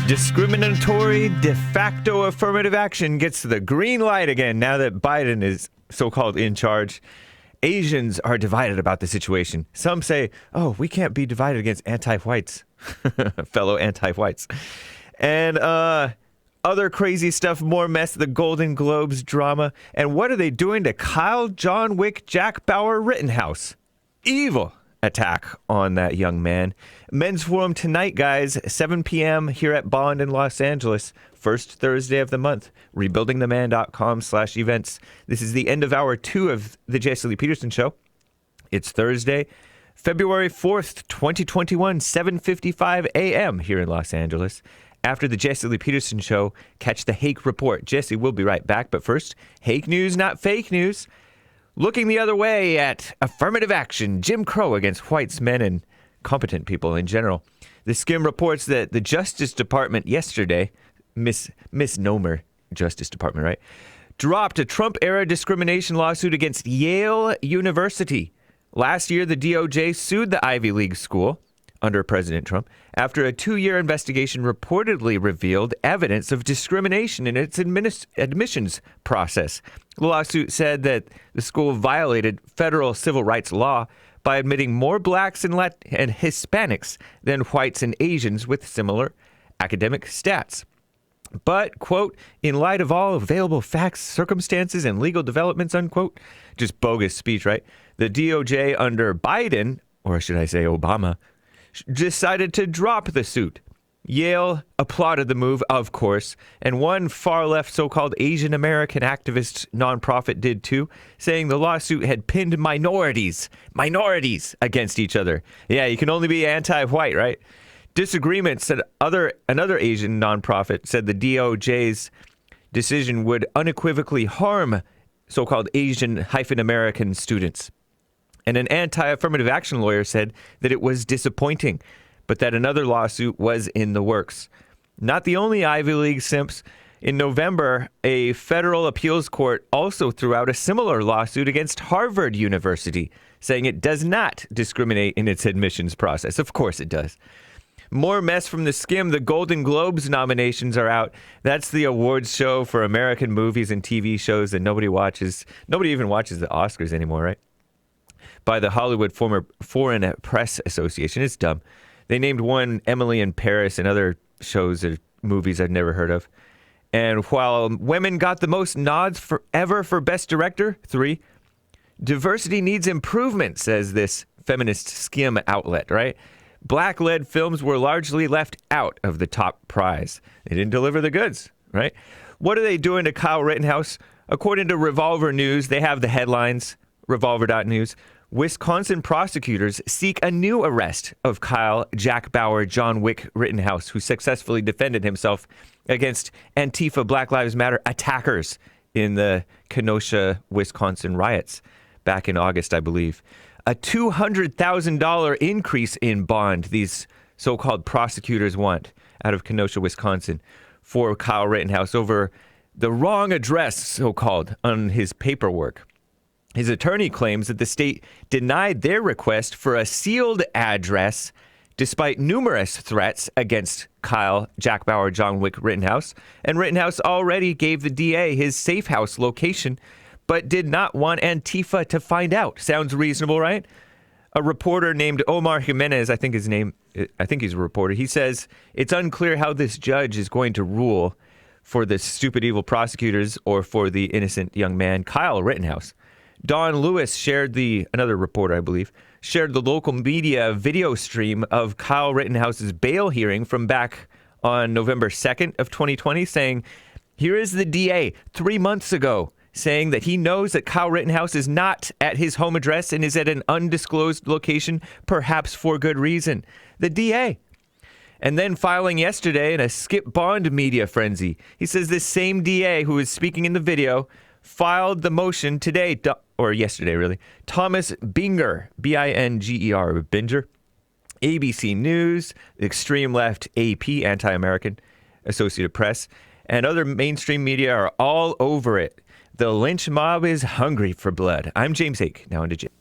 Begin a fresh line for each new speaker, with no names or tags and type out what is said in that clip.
Discriminatory de facto affirmative action gets the green light again now that Biden is so-called in charge. Asians are divided about the situation. Some say, oh, we can't be divided against anti-whites, fellow anti-whites. And other crazy stuff, more mess, the Golden Globes drama. And what are they doing to Kyle, John Wick, Jack Bauer, Rittenhouse? Evil attack on that young man. Men's Forum tonight, guys, 7 p.m. here at Bond in Los Angeles. First Thursday of the month. Rebuildingtheman.com/events. This is the end of hour 2 of the Jesse Lee Peterson Show. It's Thursday, February 4th, 2021, 7:55 a.m. here in Los Angeles. After the Jesse Lee Peterson Show, catch the Hake Report. Jesse will be right back, but first, Hake news, not fake news. Looking the other way at affirmative action, Jim Crow against whites, men, and competent people in general. The Skim reports that the Justice Department yesterday, misnomer Justice Department, right, dropped a Trump-era discrimination lawsuit against Yale University. Last year, the DOJ sued the Ivy League school under President Trump after a 2-year investigation reportedly revealed evidence of discrimination in its admissions process. The lawsuit said that the school violated federal civil rights law by admitting more blacks and Hispanics than whites and Asians with similar academic stats. But, quote, in light of all available facts, circumstances, and legal developments, unquote, just bogus speech, right? The DOJ under Biden, or should I say Obama, decided to drop the suit. Yale applauded the move, of course, and one far-left so-called Asian American activist nonprofit did too, saying the lawsuit had pinned minorities against each other. Yeah, you can only be anti-white, right? Disagreements at another Asian nonprofit said the DOJ's decision would unequivocally harm so-called Asian-American students. And an anti-affirmative action lawyer said that it was disappointing, but that another lawsuit was in the works. Not the only Ivy League simps. In November, a federal appeals court also threw out a similar lawsuit against Harvard University, saying it does not discriminate in its admissions process. Of course it does. More mess from the Skim. The Golden Globes nominations are out. That's the awards show for American movies and TV shows that nobody watches. Nobody even watches the Oscars anymore, right? By the Hollywood Foreign Press Association. It's dumb. They named one Emily in Paris and other shows or movies I've never heard of. And while women got the most nods ever for Best Director, 3, diversity needs improvement, says this feminist Skim outlet, right? Black-led films were largely left out of the top prize. They didn't deliver the goods, right? What are they doing to Kyle Rittenhouse? According to Revolver News, they have the headlines, revolver.news. Wisconsin prosecutors seek a new arrest of Kyle, Jack Bauer, John Wick Rittenhouse, who successfully defended himself against Antifa Black Lives Matter attackers in the Kenosha, Wisconsin riots back in August, I believe. A $200,000 increase in bond these so-called prosecutors want out of Kenosha, Wisconsin for Kyle Rittenhouse over the wrong address, so-called, on his paperwork. His attorney claims that the state denied their request for a sealed address despite numerous threats against Kyle, Jack Bauer, John Wick Rittenhouse. And Rittenhouse already gave the DA his safe house location, but did not want Antifa to find out. Sounds reasonable, right? A reporter named Omar Jimenez, I think he's a reporter. He says it's unclear how this judge is going to rule for the stupid, evil prosecutors or for the innocent young man, Kyle Rittenhouse. Don Lewis another reporter, I believe, shared the local media video stream of Kyle Rittenhouse's bail hearing from back on November 2nd of 2020, saying, here is the DA 3 months ago saying that he knows that Kyle Rittenhouse is not at his home address and is at an undisclosed location, perhaps for good reason. The DA. And then filing yesterday in a skip bond media frenzy. He says this same DA who is speaking in the video filed the motion today, or yesterday really. Thomas Binger, B-I-N-G-E-R, Binger, ABC News, extreme left AP, anti-American, Associated Press, and other mainstream media are all over it. The lynch mob is hungry for blood. I'm James Hake, now into Jim.